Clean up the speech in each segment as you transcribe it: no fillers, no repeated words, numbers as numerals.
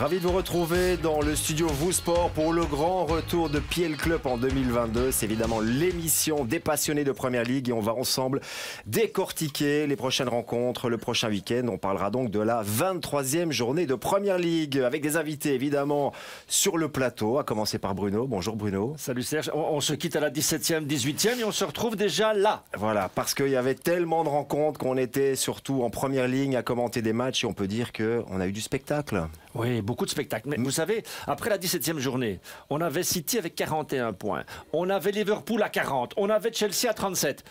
Ravi de vous retrouver dans le studio Vous Sport pour le grand retour de Piel Club en 2022. C'est évidemment l'émission des passionnés de Première Ligue et on va ensemble décortiquer les prochaines rencontres, le prochain week-end. On parlera donc de la 23e journée de Première Ligue avec des invités évidemment sur le plateau, à commencer par Bruno. Bonjour Bruno. Salut Serge, on se quitte à la 17e, 18e et on se retrouve déjà là. Voilà, parce qu'il y avait tellement de rencontres qu'on était surtout en première ligne à commenter des matchs et on peut dire qu'on a eu du spectacle. Oui, beaucoup de spectacles. Mais vous savez, après la 17e journée, on avait City avec 41 points. On avait Liverpool à 40. On avait Chelsea à 37.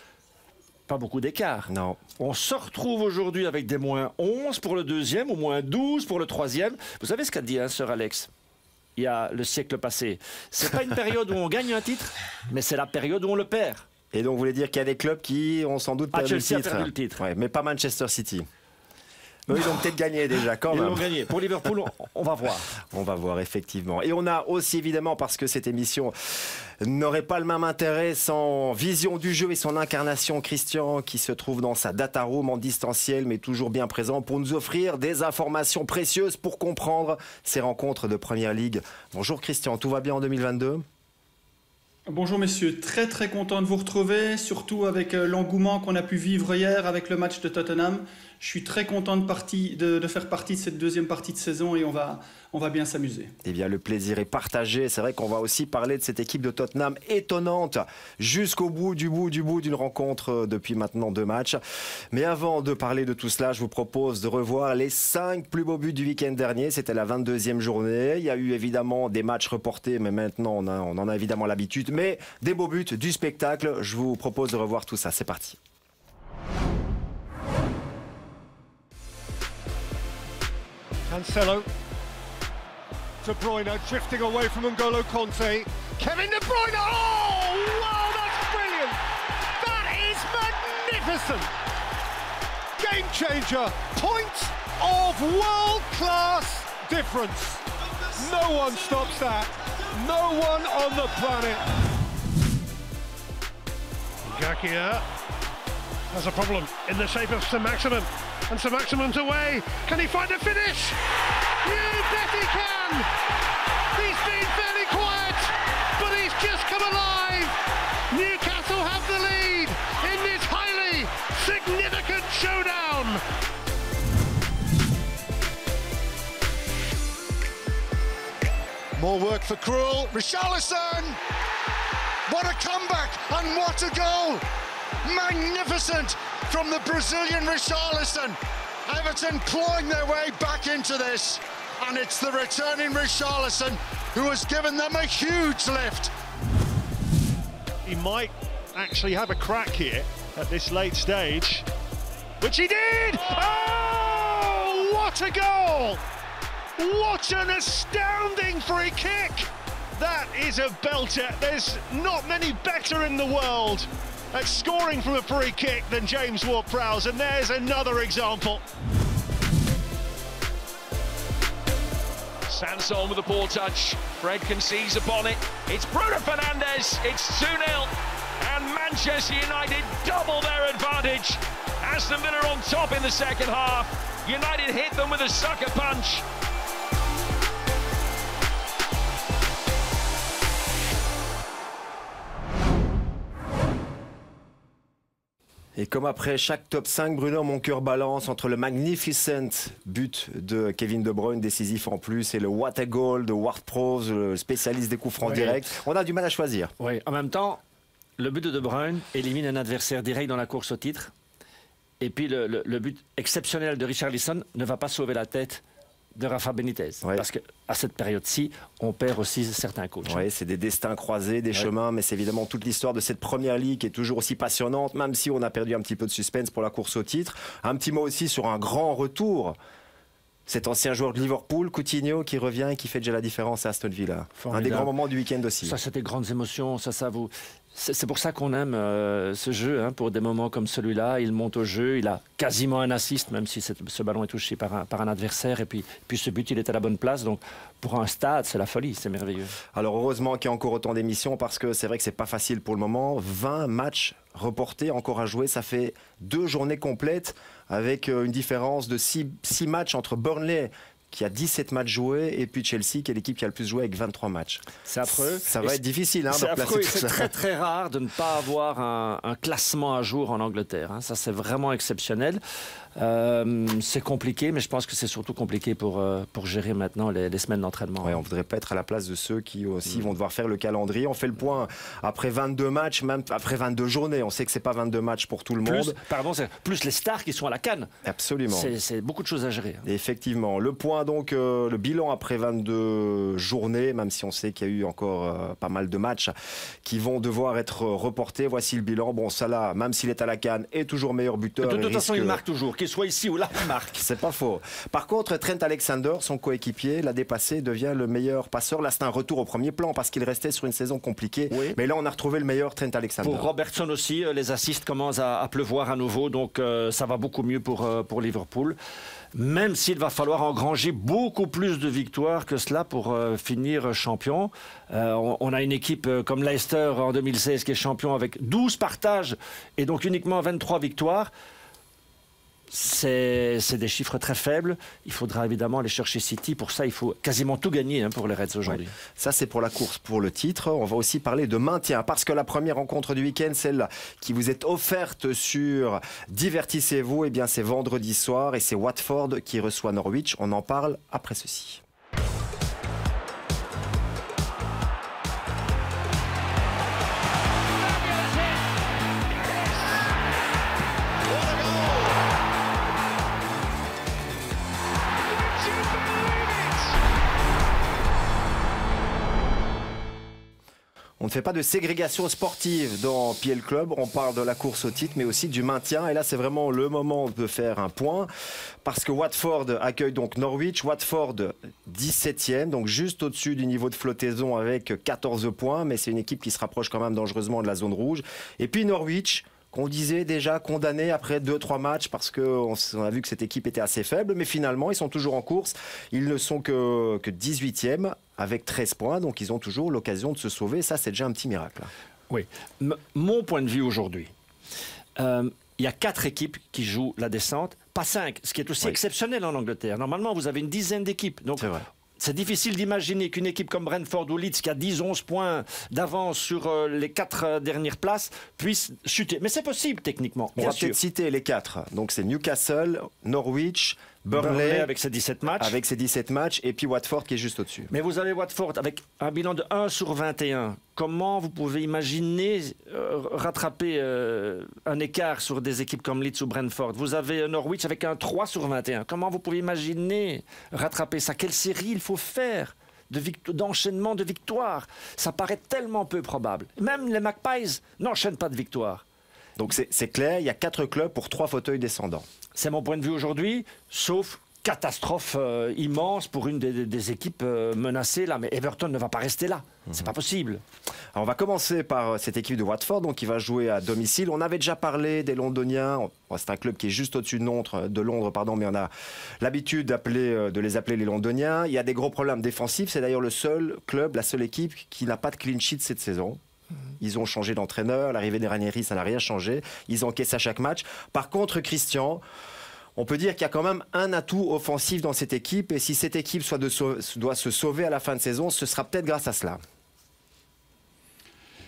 Pas beaucoup d'écart. Non. On se retrouve aujourd'hui avec des moins 11 pour le deuxième, ou moins 12 pour le troisième. Vous savez ce qu'a dit Sir Alex il y a le siècle passé? C'est pas une période où on gagne un titre, mais c'est la période où on le perd. Et donc vous voulez dire qu'il y a des clubs qui ont sans doute perdu Chelsea le titre. A perdu le titre. Ouais, mais pas Manchester City. Eux, ils ont peut-être gagné déjà, quand même. Ils l'ont gagné. Pour Liverpool, on va voir. On va voir, effectivement. Et on a aussi, évidemment, parce que cette émission n'aurait pas le même intérêt sans vision du jeu et son incarnation, Christian, qui se trouve dans sa data room en distanciel, mais toujours bien présent pour nous offrir des informations précieuses pour comprendre ces rencontres de Première Ligue. Bonjour Christian, tout va bien en 2022 ? Bonjour messieurs, très content de vous retrouver, surtout avec l'engouement qu'on a pu vivre hier avec le match de Tottenham. Je suis très content de faire partie de cette deuxième partie de saison et on va bien s'amuser. Eh bien, le plaisir est partagé. C'est vrai qu'on va aussi parler de cette équipe de Tottenham étonnante jusqu'au bout d'une rencontre depuis maintenant 2 matchs. Mais avant de parler de tout cela, je vous propose de revoir les 5 plus beaux buts du week-end dernier. C'était la 22e journée. Il y a eu évidemment des matchs reportés, mais maintenant on en a évidemment l'habitude. Mais des beaux buts, du spectacle. Je vous propose de revoir tout ça. C'est parti. Cancelo, De Bruyne drifting away from N'Golo Kanté. Kevin De Bruyne, oh wow, that's brilliant! That is magnificent! Game changer, point of world-class difference. No one stops that, no one on the planet. Gakia has a problem in the shape of Saint-Maximin. And Saint-Maximin's away. Can he find a finish? You bet he can! He's been fairly quiet, but he's just come alive. Newcastle have the lead in this highly significant showdown. More work for Krul. Richarlison! What a comeback and what a goal! Magnificent from the Brazilian Richarlison. Everton clawing their way back into this. And it's the returning Richarlison who has given them a huge lift. He might actually have a crack here at this late stage, which he did! Oh, what a goal! What an astounding free kick! That is a belter. There's not many better in the world at scoring from a free kick than James Ward-Prowse, and there's another example. Sanson with a poor touch. Fred can seize upon it. It's Bruno Fernandes. It's 2-0. And Manchester United double their advantage. Aston Villa on top in the second half. United hit them with a sucker punch. Et comme après chaque top 5, Bruno, mon cœur balance entre le magnificent but de Kevin De Bruyne, décisif en plus, et le what a goal de Ward-Prowse, le spécialiste des coups francs directs. On a du mal à choisir. Oui, en même temps, le but de De Bruyne élimine un adversaire direct dans la course au titre. Et puis le but exceptionnel de Richarlison ne va pas sauver la tête de Rafa Benitez. Ouais. Parce qu'à cette période-ci, on perd aussi certains coachs. Oui, c'est des destins croisés, des chemins, mais c'est évidemment toute l'histoire de cette première ligue qui est toujours aussi passionnante, même si on a perdu un petit peu de suspense pour la course au titre. Un petit mot aussi sur un grand retour. Cet ancien joueur de Liverpool, Coutinho, qui revient et qui fait déjà la différence à Aston Villa. Formidable. Un des grands moments du week-end aussi. Ça, c'était grandes émotions, ça vous... C'est pour ça qu'on aime ce jeu, hein, pour des moments comme celui-là. Il monte au jeu, il a quasiment un assist, même si ce ballon est touché par un adversaire. Et puis ce but, il est à la bonne place. Donc, pour un stade, c'est la folie, c'est merveilleux. Alors, heureusement qu'il y a encore autant d'émissions, parce que c'est vrai que c'est pas facile pour le moment. 20 matchs reportés, encore à jouer. Ça fait 2 journées complètes, avec une différence de 6 matchs entre Burnley qui a 17 matchs joués, et puis Chelsea, qui est l'équipe qui a le plus joué avec 23 matchs. C'est affreux. Ça va être difficile de c'est placer tout ça. C'est très très rare de ne pas avoir un classement à jour en Angleterre. Ça, c'est vraiment exceptionnel. C'est compliqué, mais je pense que c'est surtout compliqué pour gérer maintenant les semaines d'entraînement. Ouais, on ne voudrait pas être à la place de ceux qui aussi vont devoir faire le calendrier. On fait le point après 22 matchs, même après 22 journées. On sait que ce n'est pas 22 matchs pour tout le monde. C'est plus les stars qui sont à la CAN. Absolument. C'est beaucoup de choses à gérer. Et effectivement. Le point, donc, le bilan après 22 journées, même si on sait qu'il y a eu encore pas mal de matchs qui vont devoir être reportés. Voici le bilan. Bon, Salah, même s'il est à la CAN, est toujours meilleur buteur. De toute façon, il marque toujours. Qu'il soit ici ou là, il marque. C'est pas faux. Par contre, Trent Alexander, son coéquipier, l'a dépassé, devient le meilleur passeur. Là, c'est un retour au premier plan parce qu'il restait sur une saison compliquée. Oui. Mais là, on a retrouvé le meilleur Trent Alexander. Pour Robertson aussi, les assists commencent à pleuvoir à nouveau. Donc, ça va beaucoup mieux pour Liverpool. Même s'il va falloir engranger beaucoup plus de victoires que cela pour finir champion. On a une équipe comme Leicester en 2016 qui est champion avec 12 partages et donc uniquement 23 victoires. C'est des chiffres très faibles. Il faudra évidemment aller chercher City. Pour ça, il faut quasiment tout gagner pour les Reds aujourd'hui. Ouais. Ça, c'est pour la course, pour le titre. On va aussi parler de maintien parce que la première rencontre du week-end, celle qui vous est offerte sur Divertissez-vous, eh bien, c'est vendredi soir et c'est Watford qui reçoit Norwich. On en parle après ceci. On ne fait pas de ségrégation sportive dans PL Club. On parle de la course au titre, mais aussi du maintien. Et là, c'est vraiment le moment de faire un point. Parce que Watford accueille donc Norwich. Watford, 17e, donc juste au-dessus du niveau de flottaison avec 14 points. Mais c'est une équipe qui se rapproche quand même dangereusement de la zone rouge. Et puis Norwich, qu'on disait déjà condamné après 2-3 matchs parce qu'on a vu que cette équipe était assez faible. Mais finalement, ils sont toujours en course. Ils ne sont que 18e. Avec 13 points, donc ils ont toujours l'occasion de se sauver. Ça, c'est déjà un petit miracle. Oui. Mon point de vue aujourd'hui, il y a 4 équipes qui jouent la descente, pas 5, ce qui est aussi exceptionnel en Angleterre. Normalement, vous avez une dizaine d'équipes. Donc, c'est difficile d'imaginer qu'une équipe comme Brentford ou Leeds, qui a 10-11 points d'avance sur les 4 dernières places, puisse chuter. Mais c'est possible, techniquement. On va peut-être citer les 4. Donc, c'est Newcastle, Norwich, Burnley avec ses 17 matchs. Avec ses 17 matchs. Et puis Watford qui est juste au-dessus. Mais vous avez Watford avec un bilan de 1 sur 21. Comment vous pouvez imaginer rattraper un écart sur des équipes comme Leeds ou Brentford? Vous avez Norwich avec un 3 sur 21. Comment vous pouvez imaginer rattraper ça? Quelle série il faut faire d'enchaînement de victoires? Ça paraît tellement peu probable. Même les Magpies n'enchaînent pas de victoires. Donc c'est clair, il y a 4 clubs pour 3 fauteuils descendants. C'est mon point de vue aujourd'hui, sauf catastrophe immense pour une des équipes menacées là. Mais Everton ne va pas rester là. C'est pas possible. Alors on va commencer par cette équipe de Watford, donc qui va jouer à domicile. On avait déjà parlé des Londoniens. C'est un club qui est juste au-dessus de Londres, mais on a l'habitude de les appeler les Londoniens. Il y a des gros problèmes défensifs. C'est d'ailleurs le seul club, la seule équipe qui n'a pas de clean sheet cette saison. Ils ont changé d'entraîneur, l'arrivée des Ranieri, ça n'a rien changé. Ils encaissent à chaque match. Par contre, Christian, on peut dire qu'il y a quand même un atout offensif dans cette équipe. Et si cette équipe doit se sauver à la fin de saison, ce sera peut-être grâce à cela.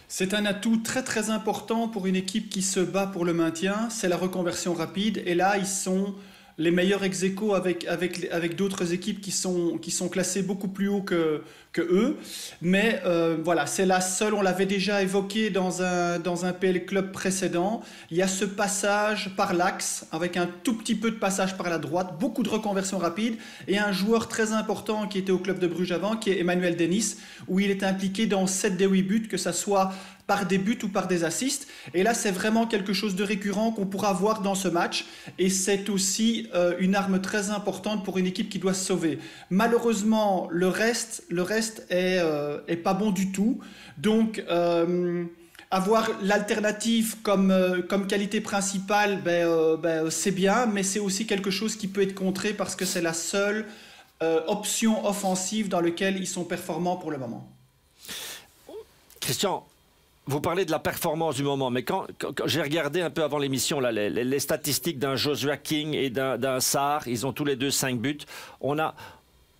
C'est un atout très très important pour une équipe qui se bat pour le maintien. C'est la reconversion rapide. Et là, ils sont les meilleurs ex-aequo avec d'autres équipes qui sont classées beaucoup plus haut que eux. Mais voilà, c'est la seule, on l'avait déjà évoqué dans un PL Club précédent. Il y a ce passage par l'axe, avec un tout petit peu de passage par la droite, beaucoup de reconversion rapide, et un joueur très important qui était au club de Bruges avant, qui est Emmanuel Dennis, où il est impliqué dans 7 des 8 buts, que ça soit par des buts ou par des assists. Et là, c'est vraiment quelque chose de récurrent qu'on pourra voir dans ce match. Et c'est aussi une arme très importante pour une équipe qui doit se sauver. Malheureusement, le reste est pas bon du tout. Donc, avoir l'alternative comme qualité principale, c'est bien, mais c'est aussi quelque chose qui peut être contré parce que c'est la seule option offensive dans laquelle ils sont performants pour le moment. Christian, vous parlez de la performance du moment, mais quand j'ai regardé un peu avant l'émission là, les statistiques d'un Joshua King et d'un Sarr, ils ont tous les deux 5 buts. On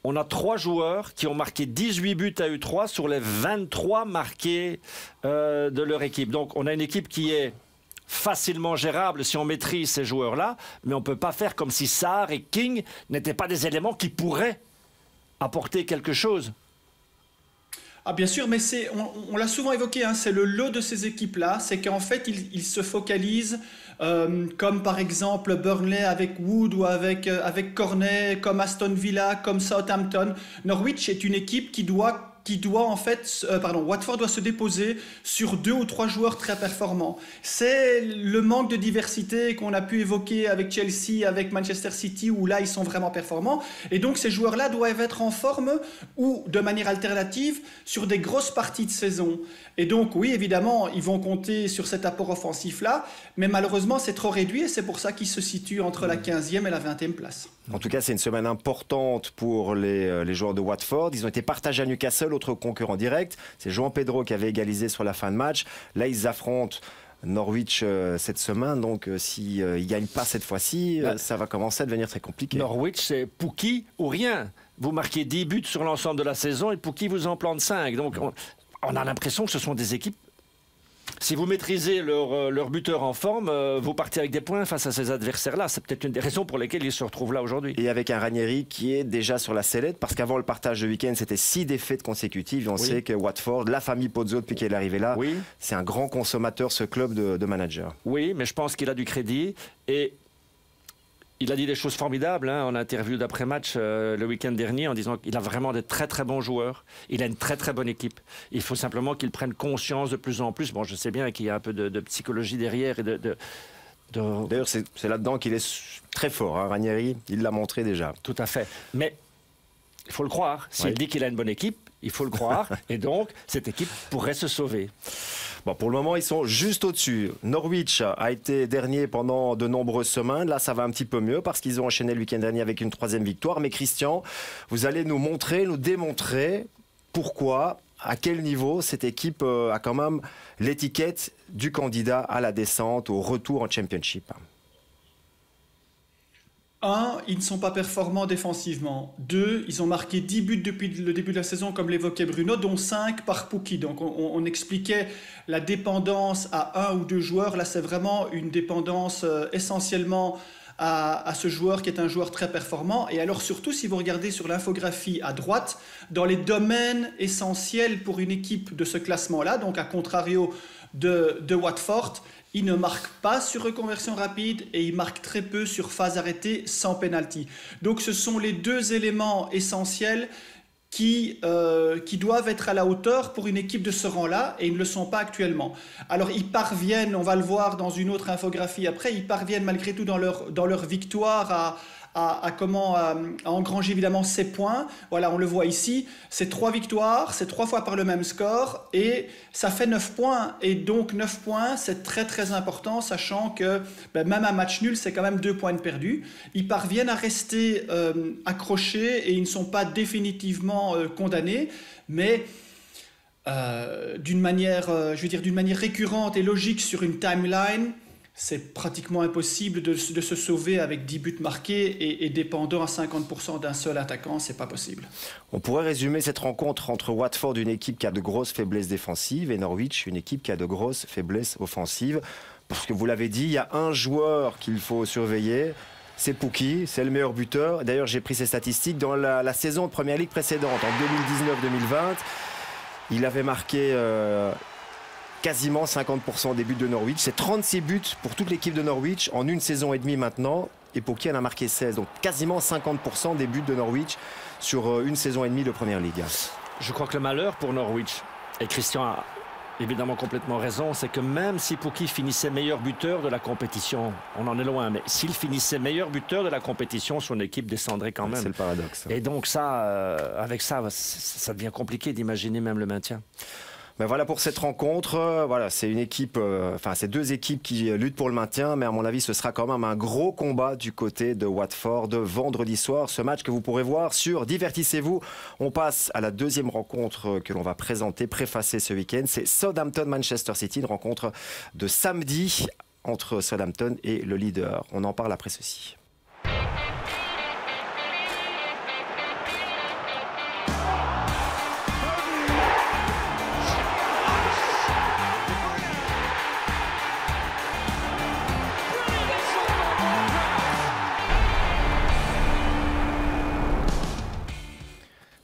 on a 3 joueurs qui ont marqué 18 buts à U3 sur les 23 marqués de leur équipe. Donc on a une équipe qui est facilement gérable si on maîtrise ces joueurs-là, mais on ne peut pas faire comme si Sarr et King n'étaient pas des éléments qui pourraient apporter quelque chose. Ah bien sûr, mais on l'a souvent évoqué, hein, c'est le lot de ces équipes-là, c'est qu'en fait, ils se focalisent, comme par exemple Burnley avec Wood ou avec Cornet, comme Aston Villa, comme Southampton. Norwich est une équipe qui doit en fait, Watford doit se déposer sur 2 ou 3 joueurs très performants. C'est le manque de diversité qu'on a pu évoquer avec Chelsea, avec Manchester City, où là ils sont vraiment performants. Et donc ces joueurs-là doivent être en forme ou de manière alternative sur des grosses parties de saison. Et donc oui, évidemment, ils vont compter sur cet apport offensif-là, mais malheureusement c'est trop réduit et c'est pour ça qu'ils se situent entre la 15e et la 20e place. En tout cas, c'est une semaine importante pour les joueurs de Watford. Ils ont été partagés à Newcastle, autre concurrent direct. C'est João Pedro qui avait égalisé sur la fin de match. Là, ils affrontent Norwich cette semaine. Donc, s'ils ne gagnent pas cette fois-ci, ça va commencer à devenir très compliqué. Norwich, c'est Pukki ou rien. Vous marquez 10 buts sur l'ensemble de la saison et Pukki vous en plante 5. Donc, on a l'impression que ce sont des équipes. Si vous maîtrisez leur buteur en forme, vous partez avec des points face à ces adversaires-là. C'est peut-être une des raisons pour lesquelles ils se retrouvent là aujourd'hui. Et avec un Ranieri qui est déjà sur la sellette, parce qu'avant le partage de week-end, c'était 6 défaites consécutives. Et on sait que Watford, la famille Pozzo, depuis qu'elle est arrivée là, c'est un grand consommateur, ce club de managers. Oui, mais je pense qu'il a du crédit. Et il a dit des choses formidables en interview d'après-match le week-end dernier en disant qu'il a vraiment de très très bons joueurs. Il a une très très bonne équipe. Il faut simplement qu'il prenne conscience de plus en plus. Bon, je sais bien qu'il y a un peu de psychologie derrière. Et D'ailleurs, c'est là-dedans qu'il est très fort. Hein, Ranieri, il l'a montré déjà. Tout à fait. Mais il faut le croire. S'il dit qu'il a une bonne équipe, il faut le croire. Et donc, cette équipe pourrait se sauver. Bon, pour le moment, ils sont juste au-dessus. Norwich a été dernier pendant de nombreuses semaines. Là, ça va un petit peu mieux parce qu'ils ont enchaîné le week-end dernier avec une 3e victoire. Mais Christian, vous allez nous montrer, nous démontrer pourquoi, à quel niveau cette équipe a quand même l'étiquette du candidat à la descente, au retour en Championship. 1, ils ne sont pas performants défensivement. 2, ils ont marqué 10 buts depuis le début de la saison, comme l'évoquait Bruno, dont 5 par Pukki. Donc on expliquait la dépendance à 1 ou 2 joueurs. Là, c'est vraiment une dépendance essentiellement à ce joueur qui est un joueur très performant. Et alors surtout, si vous regardez sur l'infographie à droite, dans les domaines essentiels pour une équipe de ce classement-là, donc à contrario de Watford, il ne marque pas sur reconversion rapide et il marque très peu sur phase arrêtée sans penalty. Donc ce sont les 2 éléments essentiels qui doivent être à la hauteur pour une équipe de ce rang-là et ils ne le sont pas actuellement. Alors ils parviennent, on va le voir dans une autre infographie après, ils parviennent malgré tout dans leur victoire à engranger évidemment ces points. Voilà, on le voit ici, c'est 3 victoires, c'est 3 fois par le même score et ça fait 9 points. Et donc 9 points, c'est très très important, sachant que même un match nul, c'est quand même 2 points de perdus. Ils parviennent à rester accrochés et ils ne sont pas définitivement condamnés, mais d'une manière récurrente et logique sur une timeline, c'est pratiquement impossible de se sauver avec 10 buts marqués et dépendant à 50% d'un seul attaquant, c'est pas possible. On pourrait résumer cette rencontre entre Watford, une équipe qui a de grosses faiblesses défensives, et Norwich, une équipe qui a de grosses faiblesses offensives. Parce que vous l'avez dit, il y a un joueur qu'il faut surveiller, c'est Pukki, c'est le meilleur buteur. D'ailleurs, j'ai pris ses statistiques dans la saison de Premier League précédente, en 2019-2020. Il avait marqué quasiment 50% des buts de Norwich. C'est 36 buts pour toute l'équipe de Norwich en une saison et demie maintenant. Et Pukki en a marqué 16. Donc quasiment 50% des buts de Norwich sur une saison et demie de Premier League. Je crois que le malheur pour Norwich, et Christian a évidemment complètement raison, c'est que même si Pukki finissait meilleur buteur de la compétition, on en est loin, mais s'il finissait meilleur buteur de la compétition, son équipe descendrait quand même. C'est le paradoxe. Et donc ça, avec ça, ça devient compliqué d'imaginer même le maintien. Ben voilà pour cette rencontre. Voilà, c'est une équipe, c'est 2 équipes qui luttent pour le maintien, mais à mon avis, ce sera quand même un gros combat du côté de Watford vendredi soir. Ce match que vous pourrez voir sur Divertissez-vous. On passe à la 2e rencontre que l'on va présenter, préfacer ce week-end. C'est Southampton-Manchester City, une rencontre de samedi entre Southampton et le leader. On en parle après ceci.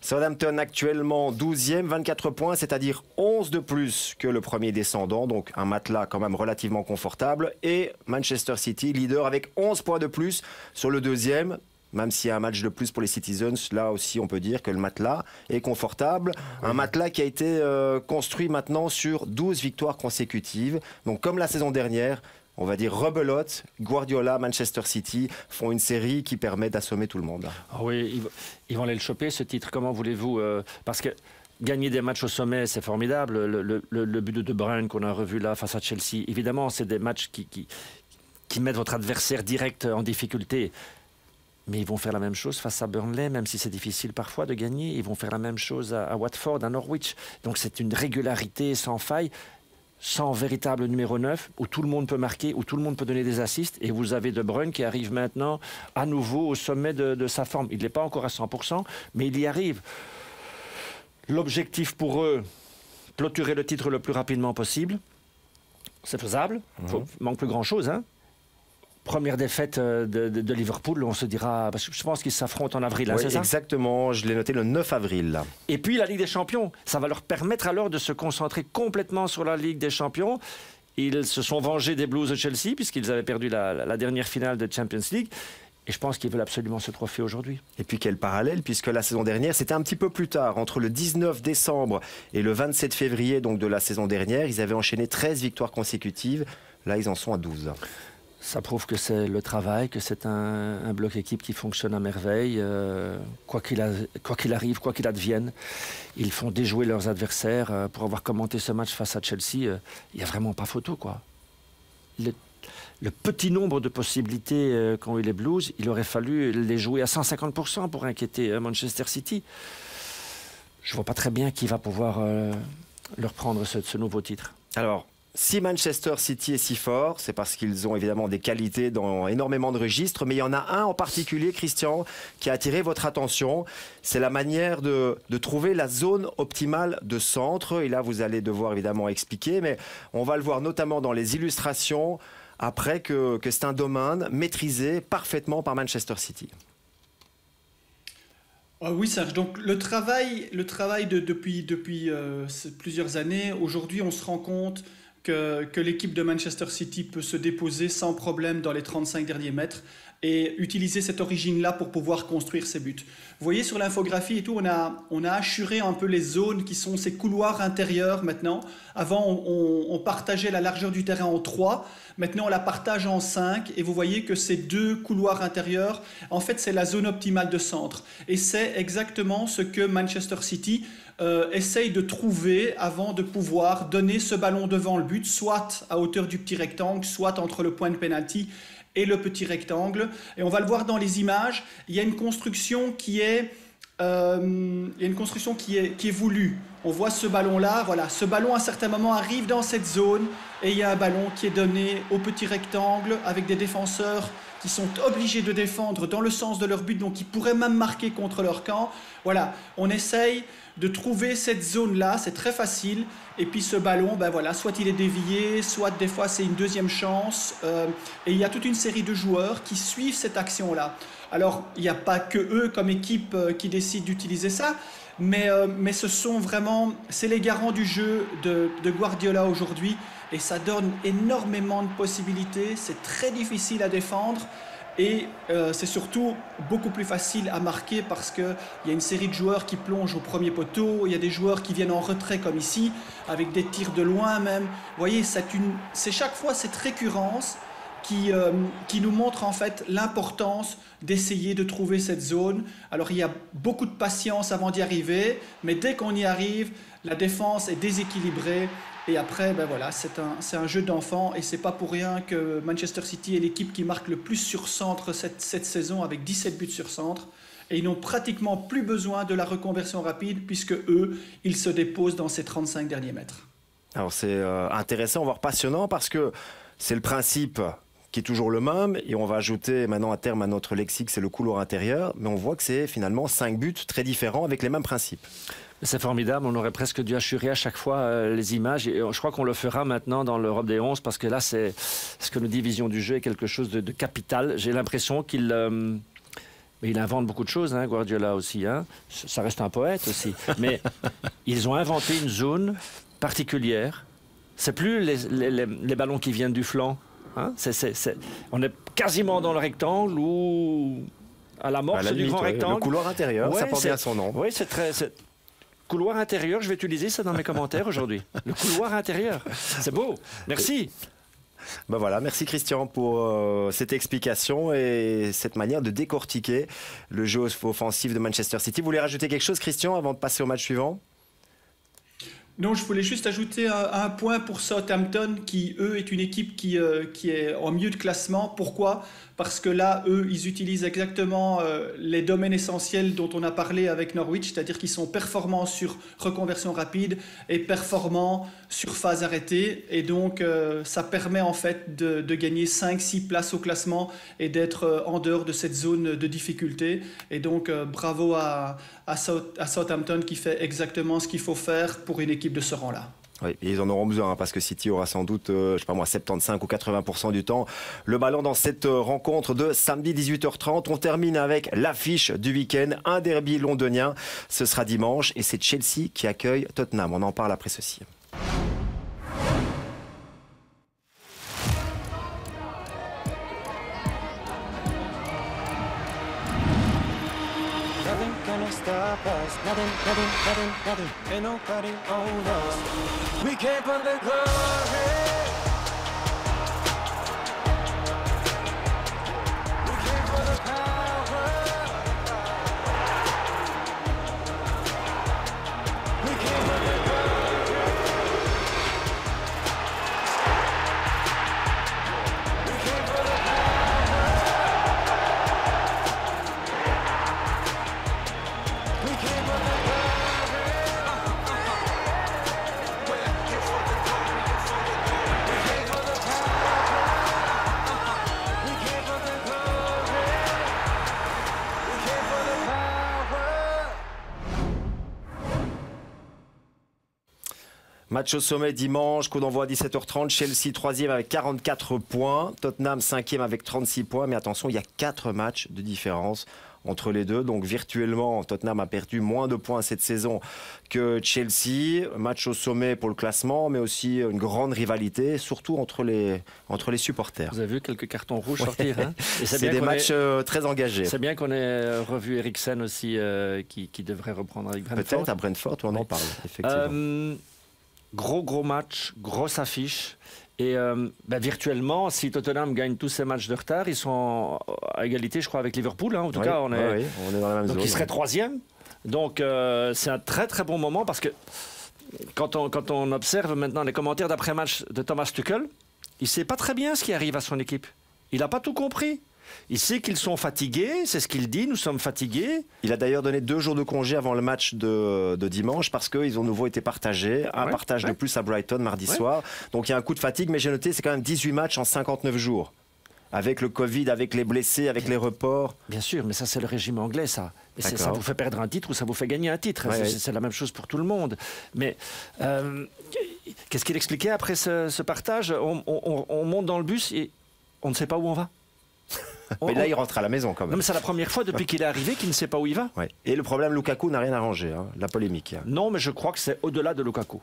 Southampton actuellement 12e, 24 points, c'est-à-dire 11 de plus que le premier descendant. Donc un matelas quand même relativement confortable. Et Manchester City, leader avec 11 points de plus sur le deuxième. Même s'il y a un match de plus pour les Citizens, là aussi on peut dire que le matelas est confortable. Un matelas qui a été construit maintenant sur 12 victoires consécutives. Donc comme la saison dernière, on va dire rebelote, Guardiola, Manchester City font une série qui permet d'assommer tout le monde. Ah oui, ils vont aller le choper ce titre, comment voulez-vous parce que gagner des matchs au sommet, c'est formidable. Le but de De Bruyne qu'on a revu là face à Chelsea, évidemment, c'est des matchs qui mettent votre adversaire direct en difficulté. Mais ils vont faire la même chose face à Burnley, même si c'est difficile parfois de gagner. Ils vont faire la même chose à Watford, à Norwich. Donc c'est une régularité sans faille, sans véritable numéro 9, où tout le monde peut marquer, où tout le monde peut donner des assists. Et vous avez De Bruyne qui arrive maintenant à nouveau au sommet de sa forme. Il n'est pas encore à 100%, mais il y arrive. L'objectif pour eux, clôturer le titre le plus rapidement possible. C'est faisable. Il manque plus grand-chose, hein. Première défaite de Liverpool, on se dira, parce que je pense qu'ils s'affrontent en avril, hein, oui, c'est ça? Exactement, je l'ai noté le 9 avril. Là. Et puis la Ligue des Champions, ça va leur permettre alors de se concentrer complètement sur la Ligue des Champions. Ils se sont vengés des Blues de Chelsea, puisqu'ils avaient perdu la dernière finale de Champions League. Et je pense qu'ils veulent absolument ce trophée aujourd'hui. Et puis quel parallèle, puisque la saison dernière, c'était un petit peu plus tard, entre le 19 décembre et le 27 février donc de la saison dernière, ils avaient enchaîné 13 victoires consécutives. Là, ils en sont à 12. Ça prouve que c'est le travail, que c'est un bloc équipe qui fonctionne à merveille. Quoi qu'il arrive, quoi qu'il advienne, ils font déjouer leurs adversaires. Pour avoir commenté ce match face à Chelsea, il n'y a vraiment pas photo, quoi. Le petit nombre de possibilités qu'ont eu les Blues, il aurait fallu les jouer à 150% pour inquiéter Manchester City. Je ne vois pas très bien qui va pouvoir leur prendre ce nouveau titre. Alors, si Manchester City est si fort, c'est parce qu'ils ont évidemment des qualités dans énormément de registres, mais il y en a un en particulier, Christian, qui a attiré votre attention. C'est la manière de trouver la zone optimale de centre. Et là, vous allez devoir évidemment expliquer, mais on va le voir notamment dans les illustrations après que c'est un domaine maîtrisé parfaitement par Manchester City. Oui, Serge. Donc le travail depuis plusieurs années, aujourd'hui on se rend compte que l'équipe de Manchester City peut se déposer sans problème dans les 35 derniers mètres et utiliser cette origine-là pour pouvoir construire ses buts. Vous voyez sur l'infographie et tout, on a assuré un peu les zones qui sont ces couloirs intérieurs maintenant. Avant, on partageait la largeur du terrain en 3. Maintenant, on la partage en 5. Et vous voyez que ces deux couloirs intérieurs, en fait, c'est la zone optimale de centre. Et c'est exactement ce que Manchester City essaye de trouver avant de pouvoir donner ce ballon devant le but, soit à hauteur du petit rectangle, soit entre le point de pénalty et le petit rectangle. Et on va le voir dans les images, il y a une construction qui est voulue. On voit ce ballon-là, voilà, ce ballon à certains moments arrive dans cette zone et il y a un ballon qui est donné au petit rectangle avec des défenseurs qui sont obligés de défendre dans le sens de leur but, donc ils pourraient même marquer contre leur camp. Voilà, on essaye de trouver cette zone-là, c'est très facile. Et puis ce ballon, ben voilà, soit il est dévié, soit des fois c'est une deuxième chance. Et il y a toute une série de joueurs qui suivent cette action-là. Alors, il n'y a pas que eux comme équipe qui décident d'utiliser ça, mais ce sont vraiment, c'est les garants du jeu de Guardiola aujourd'hui. Et ça donne énormément de possibilités, c'est très difficile à défendre. Et c'est surtout beaucoup plus facile à marquer parce qu'il y a une série de joueurs qui plongent au premier poteau, il y a des joueurs qui viennent en retrait comme ici, avec des tirs de loin même. Vous voyez, c'est chaque fois cette récurrence qui nous montre en fait l'importance d'essayer de trouver cette zone. Alors il y a beaucoup de patience avant d'y arriver, mais dès qu'on y arrive, la défense est déséquilibrée. Et après, ben voilà, c'est un jeu d'enfant et c'est pas pour rien que Manchester City est l'équipe qui marque le plus sur centre cette saison avec 17 buts sur centre. Et ils n'ont pratiquement plus besoin de la reconversion rapide puisque eux, ils se déposent dans ces 35 derniers mètres. Alors c'est intéressant, voire passionnant parce que c'est le principe qui est toujours le même et on va ajouter maintenant à terme à notre lexique, c'est le couloir intérieur, mais on voit que c'est finalement 5 buts très différents avec les mêmes principes. C'est formidable, on aurait presque dû assurer à chaque fois les images et je crois qu'on le fera maintenant dans l'Europe des 11 parce que là, c'est ce que nous dit Vision du jeu est quelque chose de capital. J'ai l'impression qu'ils Mais il invente beaucoup de choses, hein, Guardiola aussi. Hein. Ça reste un poète aussi. Mais ils ont inventé une zone particulière. C'est plus les ballons qui viennent du flanc. Hein. On est quasiment dans le rectangle ou à l'amorce du grand rectangle. Le couloir intérieur, ça porte bien son nom. Oui, c'est très... Couloir intérieur, je vais utiliser ça dans mes commentaires aujourd'hui. Le couloir intérieur, c'est beau. Merci. Ben voilà, merci Christian pour cette explication et cette manière de décortiquer le jeu offensif de Manchester City. Vous voulez rajouter quelque chose, Christian, avant de passer au match suivant ? Non, je voulais juste ajouter un point pour Southampton qui, eux, est une équipe qui est en milieu de classement. Pourquoi ? Parce que là, eux, ils utilisent exactement les domaines essentiels dont on a parlé avec Norwich, c'est-à-dire qu'ils sont performants sur reconversion rapide et performants sur phase arrêtée. Et donc, ça permet en fait de gagner 5-6 places au classement et d'être en dehors de cette zone de difficulté. Et donc, bravo à Southampton qui fait exactement ce qu'il faut faire pour une équipe de ce rang-là. Oui, et ils en auront besoin parce que City aura sans doute, je sais pas moi, 75 ou 80% du temps le ballon dans cette rencontre de samedi 18h30. On termine avec l'affiche du week-end, un derby londonien. Ce sera dimanche et c'est Chelsea qui accueille Tottenham. On en parle après ceci. Stop us, nothing, ain't nobody on us. We came for the glory. We came for the power. We came for the glory. We came for the Match au sommet dimanche, coup d'envoi à 17h30, Chelsea 3e avec 44 points, Tottenham 5e avec 36 points, mais attention, il y a 4 matchs de différence entre les deux, donc virtuellement Tottenham a perdu moins de points cette saison que Chelsea. Match au sommet pour le classement, mais aussi une grande rivalité, surtout entre les supporters. Vous avez vu quelques cartons rouges sortir, hein. Et c'est des matchs très engagés. C'est bien qu'on ait revu Eriksen aussi, qui devrait reprendre avec Brentford. Peut-être à Brentford, on en parle, effectivement. Gros match, grosse affiche. Et virtuellement, si Tottenham gagne tous ses matchs de retard, ils sont à égalité, je crois, avec Liverpool. Hein. En tout cas, on est dans la même zone. Donc, ils seraient 3e. Donc, c'est un très, très bon moment parce que quand on observe maintenant les commentaires d'après-match de Thomas Tuchel, il ne sait pas très bien ce qui arrive à son équipe. Il n'a pas tout compris. Il sait qu'ils sont fatigués, c'est ce qu'il dit, nous sommes fatigués. Il a d'ailleurs donné 2 jours de congé avant le match de dimanche parce qu'ils ont de nouveau été partagés. Un partage de plus à Brighton mardi soir. Donc il y a un coup de fatigue, mais j'ai noté, c'est quand même 18 matchs en 59 jours. Avec le Covid, avec les blessés, avec les reports. Bien sûr, mais ça c'est le régime anglais, ça. Et ça vous fait perdre un titre ou ça vous fait gagner un titre. C'est la même chose pour tout le monde. Mais qu'est-ce qu'il expliquait après ce partage ? On monte dans le bus et on ne sait pas où on va. Mais là, il rentre à la maison quand même. Non, mais c'est la première fois depuis qu'il est arrivé qu'il ne sait pas où il va. Ouais. Et le problème, Lukaku n'a rien arrangé, hein, la polémique. Non, mais je crois que c'est au-delà de Lukaku.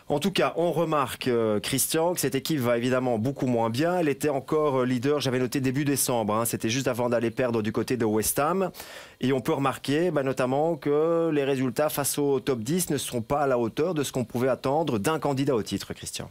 En tout cas, on remarque, Christian, que cette équipe va évidemment beaucoup moins bien. Elle était encore leader, j'avais noté début décembre, hein, c'était juste avant d'aller perdre du côté de West Ham. Et on peut remarquer notamment que les résultats face au top 10 ne sont pas à la hauteur de ce qu'on pouvait attendre d'un candidat au titre, Christian.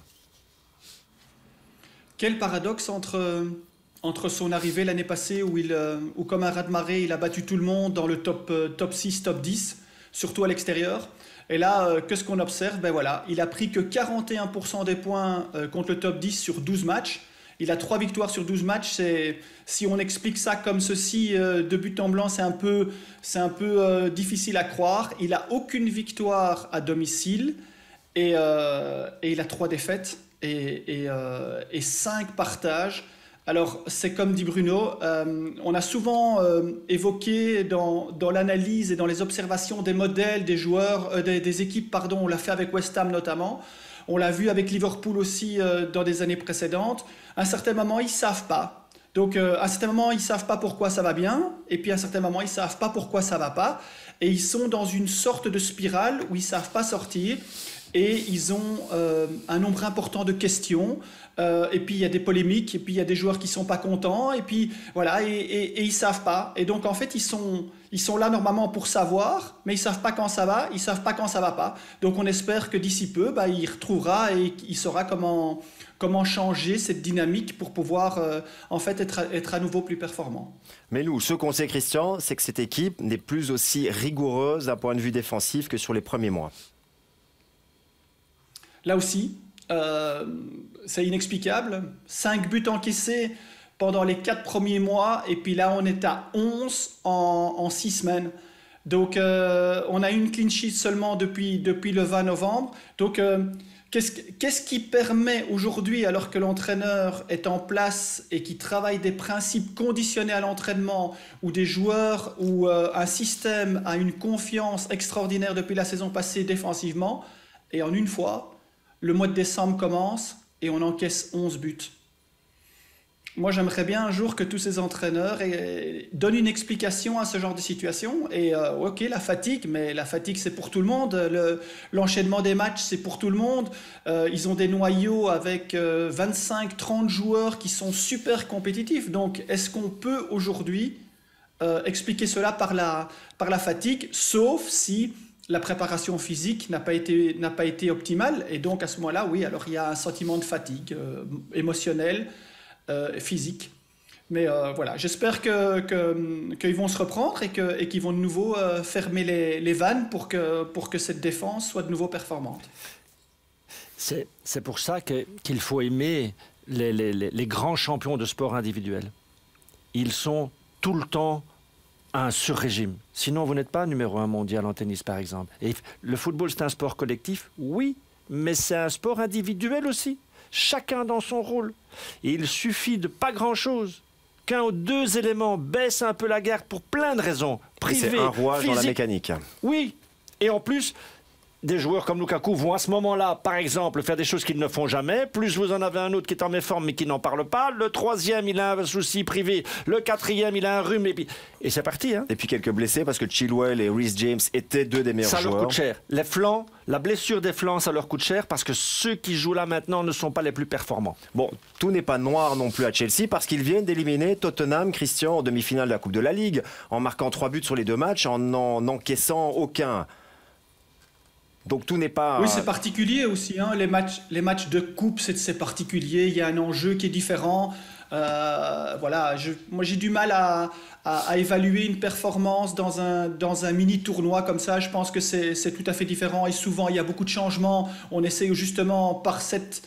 Quel paradoxe entre son arrivée l'année passée où comme un raz-de-marée, il a battu tout le monde dans le top 6, top 10, surtout à l'extérieur. Et là, qu'est-ce qu'on observe ? Il a pris que 41% des points contre le top 10 sur 12 matchs. Il a 3 victoires sur 12 matchs. Si on explique ça comme ceci, de but en blanc, c'est un peu difficile à croire. Il n'a aucune victoire à domicile et il a 3 défaites et 5 partages. Alors, c'est comme dit Bruno, on a souvent évoqué dans l'analyse et dans les observations des modèles, des joueurs, des équipes, on l'a fait avec West Ham notamment, on l'a vu avec Liverpool aussi dans des années précédentes. À un certain moment, ils ne savent pas Donc à un certain moment, ils ne savent pas pourquoi ça va bien, et puis à un certain moment, ils ne savent pas pourquoi ça ne va pas, et ils sont dans une sorte de spirale où ils ne savent pas sortir, et ils ont un nombre important de questions, et puis il y a des polémiques, et puis il y a des joueurs qui ne sont pas contents, et puis voilà, et ils ne savent pas. Et donc en fait, ils sont là normalement pour savoir, mais ils ne savent pas quand ça va, ils ne savent pas quand ça ne va pas. Donc on espère que d'ici peu, il retrouvera et il saura comment changer cette dynamique pour pouvoir en fait être à nouveau plus performant. Mais nous, ce qu'on sait, Christian, c'est que cette équipe n'est plus aussi rigoureuse d'un point de vue défensif que sur les premiers mois. Là aussi, c'est inexplicable. 5 buts encaissés pendant les 4 premiers mois, et puis là on est à 11 en 6 semaines. Donc on a une clean sheet seulement depuis le 20 novembre. Donc qu'est-ce qui permet aujourd'hui, alors que l'entraîneur est en place et qui travaille des principes conditionnés à l'entraînement, où des joueurs ou un système a une confiance extraordinaire depuis la saison passée défensivement, et en une fois, le mois de décembre commence et on encaisse 11 buts. Moi, j'aimerais bien un jour que tous ces entraîneurs donnent une explication à ce genre de situation. Et ok, la fatigue, mais la fatigue, c'est pour tout le monde. L'enchaînement des matchs, c'est pour tout le monde. Ils ont des noyaux avec 25-30 joueurs qui sont super compétitifs. Donc, est-ce qu'on peut aujourd'hui expliquer cela par la fatigue, sauf si la préparation physique n'a pas été optimale, et donc à ce moment-là, oui, alors il y a un sentiment de fatigue émotionnelle, physique. Mais voilà, j'espère qu'ils vont se reprendre et qu'ils vont de nouveau fermer les vannes pour que cette défense soit de nouveau performante. C'est pour ça qu'il faut aimer les grands champions de sport individuel. Ils sont tout le temps un sur-régime. Sinon, vous n'êtes pas numéro 1 mondial en tennis, par exemple. Et le football, c'est un sport collectif, oui, mais c'est un sport individuel aussi. Chacun dans son rôle. Et il suffit de pas grand-chose qu'un ou deux éléments baissent un peu la garde pour plein de raisons. Privées, c'est un rouage physiques. Dans la mécanique. Oui. Et en plus, des joueurs comme Lukaku vont à ce moment-là, par exemple, faire des choses qu'ils ne font jamais. Plus vous en avez un autre qui est en méforme mais qui n'en parle pas. Le troisième, il a un souci privé. Le quatrième, il a un rhume. Et c'est parti. Hein. Et puis quelques blessés parce que Chilwell et Reece James étaient deux des meilleurs joueurs. Ça leur coûte cher. Les flancs, la blessure des flancs, ça leur coûte cher parce que ceux qui jouent là maintenant ne sont pas les plus performants. Bon, tout n'est pas noir non plus à Chelsea parce qu'ils viennent d'éliminer Tottenham, Christian, en demi-finale de la Coupe de la Ligue, en marquant 3 buts sur les 2 matchs, en n'en encaissant aucun. Donc tout n'est pas... Oui, c'est particulier aussi. Hein. Les matchs de coupe, c'est particulier. Il y a un enjeu qui est différent. Voilà, moi j'ai du mal à évaluer une performance dans un mini-tournoi comme ça. Je pense que c'est tout à fait différent. Et souvent, il y a beaucoup de changements. On essaye justement par cette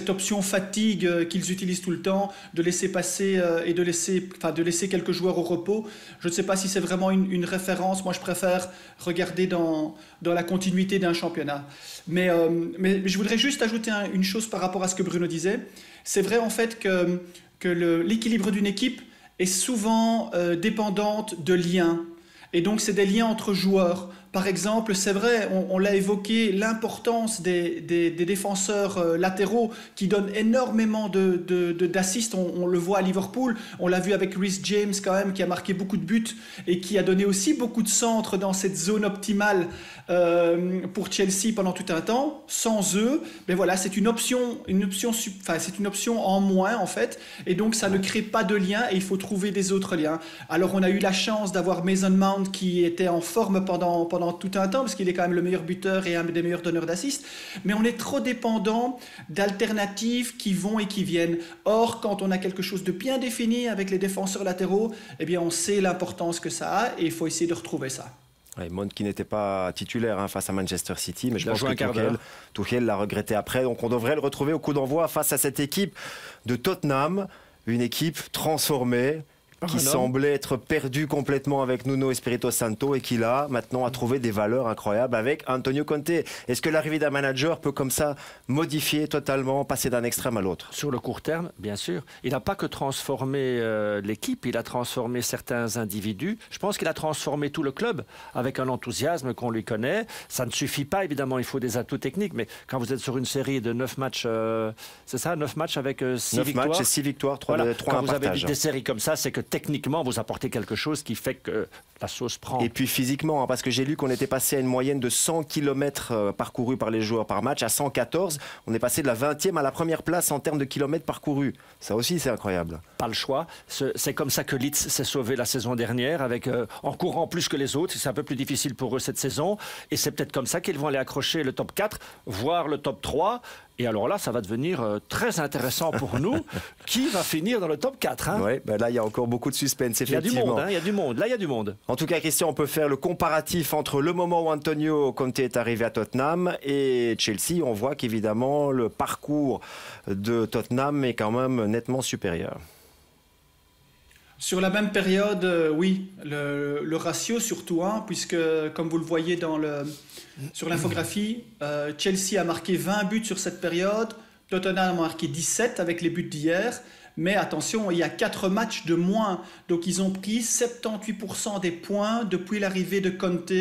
option fatigue qu'ils utilisent tout le temps, de laisser passer et de laisser quelques joueurs au repos. Je ne sais pas si c'est vraiment une référence. Moi, je préfère regarder dans la continuité d'un championnat. Mais je voudrais juste ajouter une chose par rapport à ce que Bruno disait. C'est vrai en fait que l'équilibre d'une équipe est souvent dépendante de liens. Et donc, c'est des liens entre joueurs. Par exemple, c'est vrai, on l'a évoqué, l'importance des défenseurs latéraux qui donnent énormément d'assists. On le voit à Liverpool, on l'a vu avec Reece James quand même, qui a marqué beaucoup de buts et qui a donné aussi beaucoup de centres dans cette zone optimale pour Chelsea pendant tout un temps. Sans eux, mais voilà, c'est une option en moins en fait. Et donc, ça ne crée pas de lien et il faut trouver des autres liens. Alors, on a eu la chance d'avoir Mason Mount qui était en forme pendant tout un temps, parce qu'il est quand même le meilleur buteur et un des meilleurs donneurs d'assists, mais on est trop dépendant d'alternatives qui vont et qui viennent. Or, quand on a quelque chose de bien défini avec les défenseurs latéraux, eh bien on sait l'importance que ça a et il faut essayer de retrouver ça. Ouais, Mount qui n'était pas titulaire face à Manchester City, mais je pense que Tuchel l'a regretté après, donc on devrait le retrouver au coup d'envoi face à cette équipe de Tottenham, une équipe transformée, qui semblait être perdu complètement avec Nuno Espirito Santo et qui là maintenant a trouvé des valeurs incroyables avec Antonio Conte. Est-ce que l'arrivée d'un manager peut comme ça modifier totalement, passer d'un extrême à l'autre? Sur le court terme, bien sûr. Il n'a pas que transformé l'équipe, il a transformé certains individus. Je pense qu'il a transformé tout le club avec un enthousiasme qu'on lui connaît. Ça ne suffit pas, évidemment, il faut des atouts techniques, mais quand vous êtes sur une série de 9 matchs, c'est ça, 9 matchs avec 6 victoires. 9 matchs et 6 victoires, 3 voilà. Quand vous avez des séries comme ça, c'est que techniquement, vous apportez quelque chose qui fait que la sauce prend. Et puis physiquement, hein, parce que j'ai lu qu'on était passé à une moyenne de 100 km parcourus par les joueurs par match, à 114. On est passé de la 20e à la première place en termes de kilomètres parcourus. Ça aussi, c'est incroyable. Pas le choix. C'est comme ça que Leeds s'est sauvé la saison dernière, avec, en courant plus que les autres. C'est un peu plus difficile pour eux cette saison. Et c'est peut-être comme ça qu'ils vont aller accrocher le top 4, voire le top 3. Et alors là, ça va devenir très intéressant pour nous. Qui va finir dans le top 4 hein? Oui, ben là, il y a encore beaucoup de suspense, effectivement. Il y a du monde, hein, il y a du monde. Là, il y a du monde. En tout cas, Christian, on peut faire le comparatif entre le moment où Antonio Conte est arrivé à Tottenham et Chelsea. On voit qu'évidemment, le parcours de Tottenham est quand même nettement supérieur. Sur la même période, oui, le ratio surtout, hein, puisque comme vous le voyez sur l'infographie, Chelsea a marqué 20 buts sur cette période, Tottenham a marqué 17 avec les buts d'hier, mais attention, il y a 4 matchs de moins, donc ils ont pris 78% des points depuis l'arrivée de Conte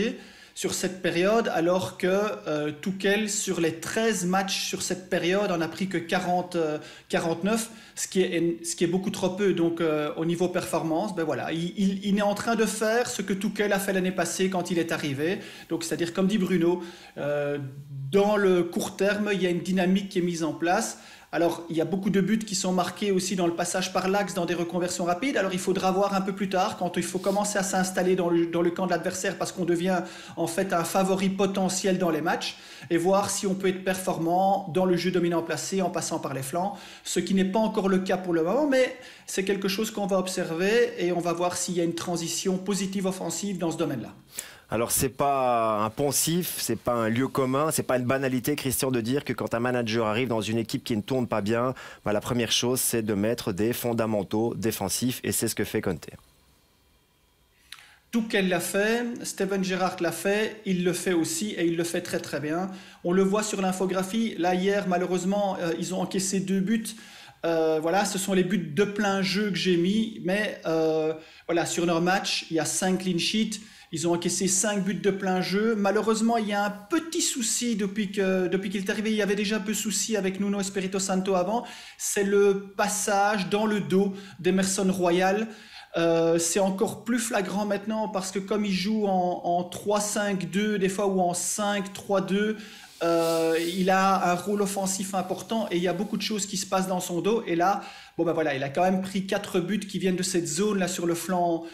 sur cette période, alors que Tuchel, sur les 13 matchs sur cette période, en a pris que 49, ce qui est beaucoup trop peu. Donc au niveau performance, ben voilà, il est en train de faire ce que Tuchel a fait l'année passée quand il est arrivé. Donc c'est-à-dire, comme dit Bruno, dans le court terme, il y a une dynamique qui est mise en place. Alors, il y a beaucoup de buts qui sont marqués aussi dans le passage par l'axe, dans des reconversions rapides. Alors, il faudra voir un peu plus tard, quand il faut commencer à s'installer dans le camp de l'adversaire, parce qu'on devient en fait un favori potentiel dans les matchs, et voir si on peut être performant dans le jeu dominant placé en passant par les flancs, ce qui n'est pas encore le cas pour le moment, mais c'est quelque chose qu'on va observer et on va voir s'il y a une transition positive offensive dans ce domaine-là. Alors c'est pas un poncif, c'est pas un lieu commun, c'est pas une banalité, Christian, de dire que quand un manager arrive dans une équipe qui ne tourne pas bien, bah, la première chose c'est de mettre des fondamentaux défensifs et c'est ce que fait Conte. Tuchel l'a fait, Steven Gerrard l'a fait, il le fait aussi et il le fait très très bien. On le voit sur l'infographie, là hier malheureusement ils ont encaissé 2 buts. Voilà, ce sont les buts de plein jeu que j'ai mis, mais voilà, sur leur match, il y a 5 clean sheets. Ils ont encaissé 5 buts de plein jeu. Malheureusement, il y a un petit souci depuis qu'il est arrivé. Il y avait déjà un peu de souci avec Nuno Espirito Santo avant. C'est le passage dans le dos d'Emerson Royal. C'est encore plus flagrant maintenant parce que comme il joue en 3-5-2 des fois ou en 5-3-2, il a un rôle offensif important et il y a beaucoup de choses qui se passent dans son dos. Et là, bon ben voilà, il a quand même pris 4 buts qui viennent de cette zone là sur le flanc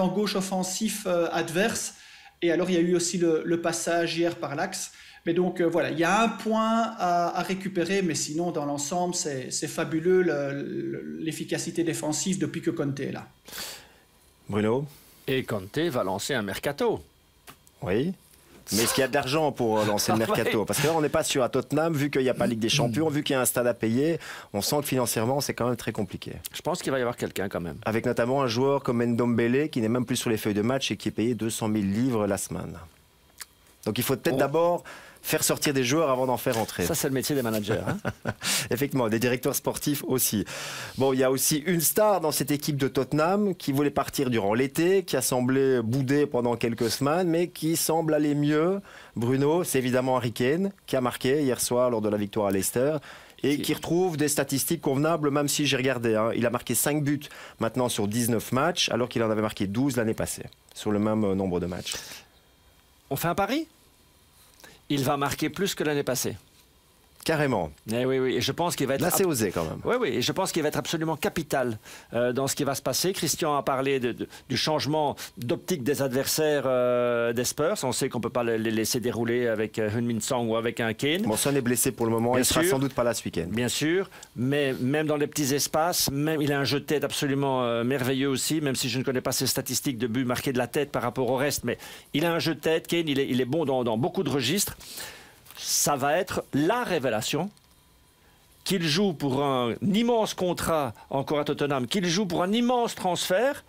gauche offensif adverse. Et alors il y a eu aussi le passage hier par l'axe. Mais donc voilà, il y a un point à récupérer, mais sinon dans l'ensemble c'est fabuleux l'efficacité défensive depuis que Conte est là. Bruno? Et Conte va lancer un mercato. Oui. Mais est-ce qu'il y a de l'argent pour lancer le mercato? Parce que là, on n'est pas sûr à Tottenham, vu qu'il n'y a pas Ligue des Champions, vu qu'il y a un stade à payer, on sent que financièrement, c'est quand même très compliqué. Je pense qu'il va y avoir quelqu'un quand même. Avec notamment un joueur comme Ndombele, qui n'est même plus sur les feuilles de match et qui est payé 200 000 livres la semaine. Donc il faut peut-être d'abord faire sortir des joueurs avant d'en faire entrer. Ça, c'est le métier des managers. Hein. Effectivement, des directeurs sportifs aussi. Bon, il y a aussi une star dans cette équipe de Tottenham qui voulait partir durant l'été, qui a semblé bouder pendant quelques semaines, mais qui semble aller mieux. Bruno, c'est évidemment Harry Kane, qui a marqué hier soir lors de la victoire à Leicester. Et qui retrouve des statistiques convenables, même si j'ai regardé. Hein. Il a marqué 5 buts maintenant sur 19 matchs, alors qu'il en avait marqué 12 l'année passée, sur le même nombre de matchs. On fait un pari ? Il va marquer plus que l'année passée. Carrément. Eh oui, oui. Et je pense qu'il va être... Là, c'est osé quand même. Oui, oui. Et je pense qu'il va être absolument capital dans ce qui va se passer. Christian a parlé du changement d'optique des adversaires des Spurs. On sait qu'on ne peut pas les laisser dérouler avec Heung-min Son ou avec un Kane. Bon, Son est blessé pour le moment. Il ne sera sans doute pas là ce week-end. Bien sûr. Mais même dans les petits espaces, il a un jeu de tête absolument merveilleux aussi, même si je ne connais pas ses statistiques de buts marqués de la tête par rapport au reste. Mais il a un jeu de tête. Kane, il est bon dans beaucoup de registres. Ça va être la révélation qu'il joue pour un immense contrat encore à Tottenham, qu'il joue pour un immense transfert,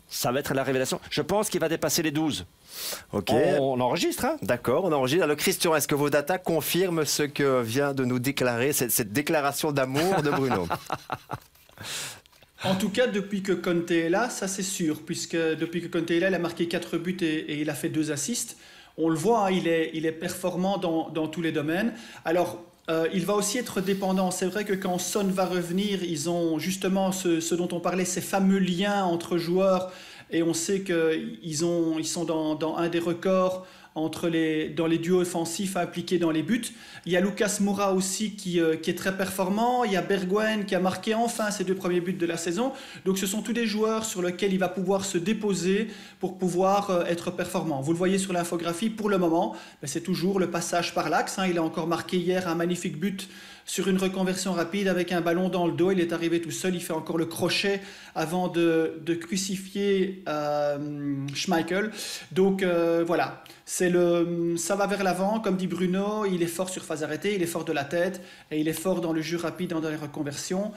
ça va être la révélation. Je pense qu'il va dépasser les 12. Ok. On enregistre, hein? D'accord, on enregistre. Alors Christian, est-ce que vos datas confirment ce que vient de nous déclarer, cette déclaration d'amour de Bruno? En tout cas, depuis que Conte est là, ça c'est sûr, puisque depuis que Conte est là, il a marqué 4 buts et il a fait 2 assists. On le voit, hein, il est performant dans tous les domaines. Alors, il va aussi être dépendant. C'est vrai que quand Son va revenir, ils ont justement ce dont on parlait, ces fameux liens entre joueurs. Et on sait qu'ils sont dans un des records dans les duos offensifs impliqués dans les buts. Il y a Lucas Moura aussi qui est très performant. Il y a Bergwijn qui a marqué enfin ses 2 premiers buts de la saison. Donc ce sont tous des joueurs sur lesquels il va pouvoir se déposer pour pouvoir être performant. Vous le voyez sur l'infographie, pour le moment, c'est toujours le passage par l'axe. Hein. Il a encore marqué hier un magnifique but sur une reconversion rapide avec un ballon dans le dos. Il est arrivé tout seul, il fait encore le crochet avant de crucifier Schmeichel. Donc voilà, ça va vers l'avant, comme dit Bruno. Il est fort sur phase arrêtée, il est fort de la tête et il est fort dans le jeu rapide, dans les reconversions.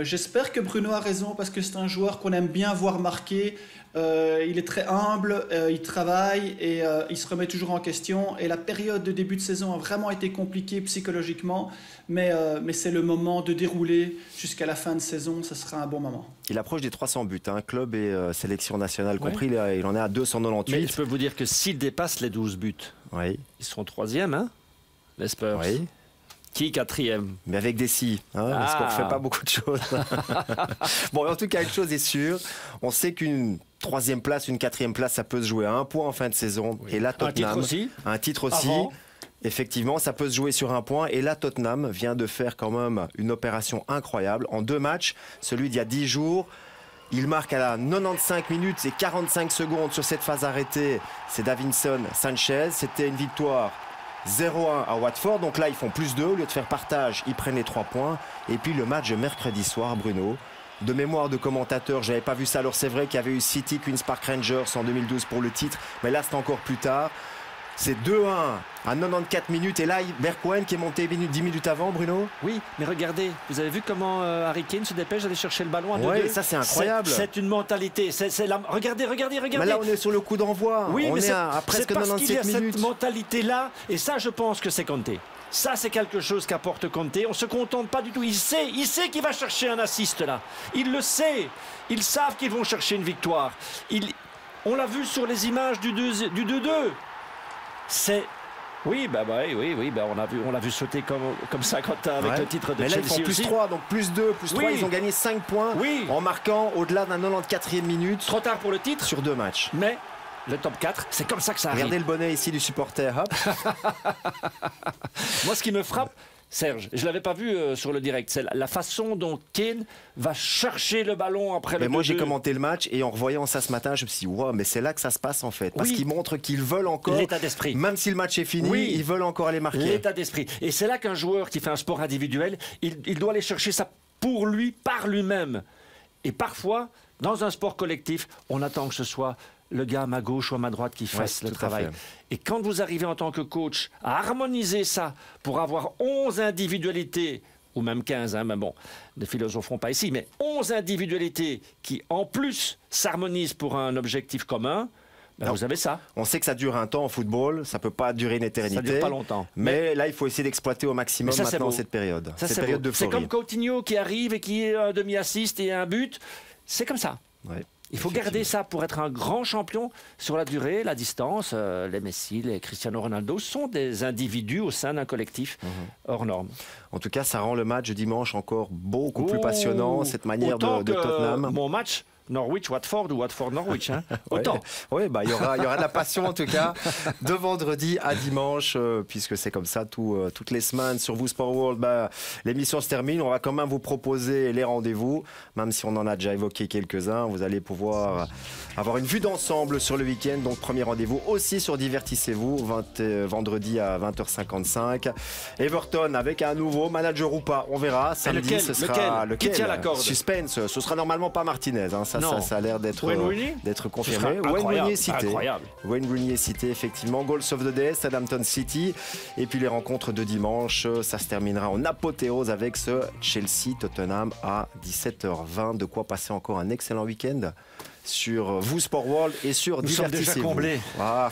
J'espère que Bruno a raison parce que c'est un joueur qu'on aime bien voir marquer. Il est très humble, il travaille et il se remet toujours en question. Et la période de début de saison a vraiment été compliquée psychologiquement, mais c'est le moment de dérouler jusqu'à la fin de saison. Ce sera un bon moment. Il approche des 300 buts, hein, club et sélection nationale compris. Il en est à 298. Mais je peux vous dire que s'il dépasse les 12 buts, oui, ils seront 3e, hein, les Spurs. Oui. Qui 4e? Mais avec des si, hein, parce qu'on ne fait pas beaucoup de choses. Bon, en tout cas, une chose est sûre, on sait qu'une 3e place, une 4e place, ça peut se jouer à 1 point en fin de saison. Oui. Et là, Tottenham, un titre aussi. Avant. Effectivement, ça peut se jouer sur 1 point. Et là, Tottenham vient de faire quand même une opération incroyable. En 2 matchs, celui d'il y a 10 jours, il marque à la 95 minutes et 45 secondes sur cette phase arrêtée. C'est Davinson Sanchez. C'était une victoire 0-1 à Watford, donc là ils font plus 2, au lieu de faire partage, ils prennent les 3 points. Et puis le match de mercredi soir, Bruno, de mémoire de commentateur, j'avais pas vu ça, alors c'est vrai qu'il y avait eu City Queen's Park Rangers en 2012 pour le titre, mais là c'est encore plus tard. C'est 2-1 à 94 minutes et là Bergwijn qui est monté 10 minutes avant, Bruno. Oui, mais regardez, vous avez vu comment Harry Kane se dépêche d'aller chercher le ballon à 2-2. Oui, ça c'est incroyable. C'est une mentalité. Regardez. Mais là on est sur le coup d'envoi. Oui, on mais est à presque 97 minutes. Cette mentalité-là, et ça je pense que c'est Conte. Ça c'est quelque chose qu'apporte Conte. On se contente pas du tout. Il sait qu'il va chercher un assist là. Il le sait. Ils savent qu'ils vont chercher une victoire. On l'a vu sur les images du 2-2. C'est... Oui, on l'a vu sauter comme ça quand avec le titre de mais là, Chelsea. Ils font plus aussi. 3, donc plus 2, plus 3, ils ont gagné 5 points en marquant au-delà d'un 94e minute. Trop tard pour le titre. Sur 2 matchs. Mais le top 4, c'est comme ça que ça arrive. Regardez le bonnet ici du supporter. Hop. Moi, ce qui me frappe, Serge, je ne l'avais pas vu sur le direct, c'est la façon dont Kane va chercher le ballon après le 2-2. Moi j'ai commenté le match et en revoyant ça ce matin, je me suis dit, wow, mais c'est là que ça se passe en fait. Parce qu'ils montrent qu'ils veulent encore, l'état d'esprit. Même si le match est fini, ils veulent encore aller marquer. L'état d'esprit. Et c'est là qu'un joueur qui fait un sport individuel, il doit aller chercher ça pour lui, par lui-même. Et parfois, dans un sport collectif, on attend que ce soit le gars à ma gauche ou à ma droite qui fasse le travail. Et quand vous arrivez en tant que coach à harmoniser ça pour avoir 11 individualités, ou même 15, hein, mais bon, ne philosopherons pas ici, mais 11 individualités qui, en plus, s'harmonisent pour un objectif commun, vous avez ça. On sait que ça dure un temps en football, ça ne peut pas durer une éternité. Ça ne dure pas longtemps. Mais là, il faut essayer d'exploiter au maximum maintenant cette période. Cette période d'euphorie. C'est comme Coutinho qui arrive et qui est un demi-assist et un but. C'est comme ça. Ouais. Il faut garder ça pour être un grand champion sur la durée, la distance. Les Messi, les Cristiano Ronaldo sont des individus au sein d'un collectif hors norme. En tout cas, ça rend le match dimanche encore beaucoup plus passionnant, cette manière de Tottenham. Mon match Norwich-Watford ou Watford-Norwich, hein. Autant. Oui, il y aura de la passion en tout cas de vendredi à dimanche, puisque c'est comme ça toutes les semaines sur Vous Sport World. L'émission se termine, on va quand même vous proposer les rendez-vous, même si on en a déjà évoqué quelques-uns. Vous allez pouvoir avoir une vue d'ensemble sur le week-end. Donc premier rendez-vous aussi sur Divertissez-vous, vendredi à 20h55. Everton avec un nouveau manager ou pas, on verra. Samedi, ce sera lequel qui tient la corde? Suspense, ce sera normalement pas Martinez, hein. Ça a l'air d'être confirmé. Wayne Rooney est cité. Incroyable. Wayne Rooney est cité, effectivement. Goals of the Day, Southampton City. Et puis les rencontres de dimanche, ça se terminera en apothéose avec ce Chelsea-Tottenham à 17h20. De quoi passer encore un excellent week-end sur vous Sport World et sur Divertissez-vous. Nous sommes déjà comblés. Ah.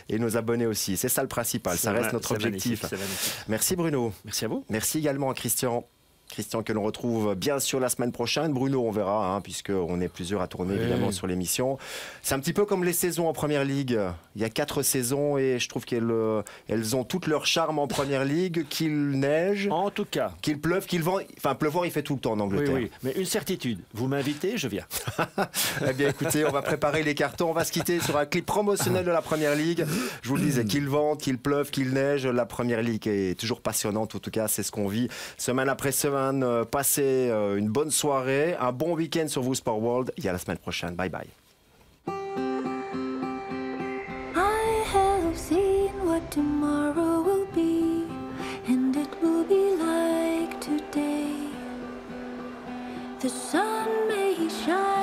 Et nos abonnés aussi, c'est ça le principal, ça reste notre objectif. Magnifique. Merci Bruno. Merci à vous. Merci également à Christian que l'on retrouve bien sûr la semaine prochaine. Bruno, on verra, puisqu'on est plusieurs à tourner évidemment sur l'émission. C'est un petit peu comme les saisons en Première Ligue. Il y a 4 saisons et je trouve qu'elles ont toutes leur charme en Première Ligue, qu'il neige, en tout cas, qu'il pleuve, qu'il vent. Enfin, pleuvoir, il fait tout le temps en Angleterre. Oui, mais une certitude, vous m'invitez, je viens. Eh bien écoutez, on va préparer les cartons, on va se quitter sur un clip promotionnel de la Première Ligue. Je vous le disais, qu'il vente, qu'il pleuve, qu'il neige, la Première Ligue est toujours passionnante. En tout cas, c'est ce qu'on vit semaine après semaine. Passez une bonne soirée, un bon week-end sur vous Sport World. Et à la semaine prochaine. Bye bye. I have seen what tomorrow will be, and it will be like today. The sun may shine.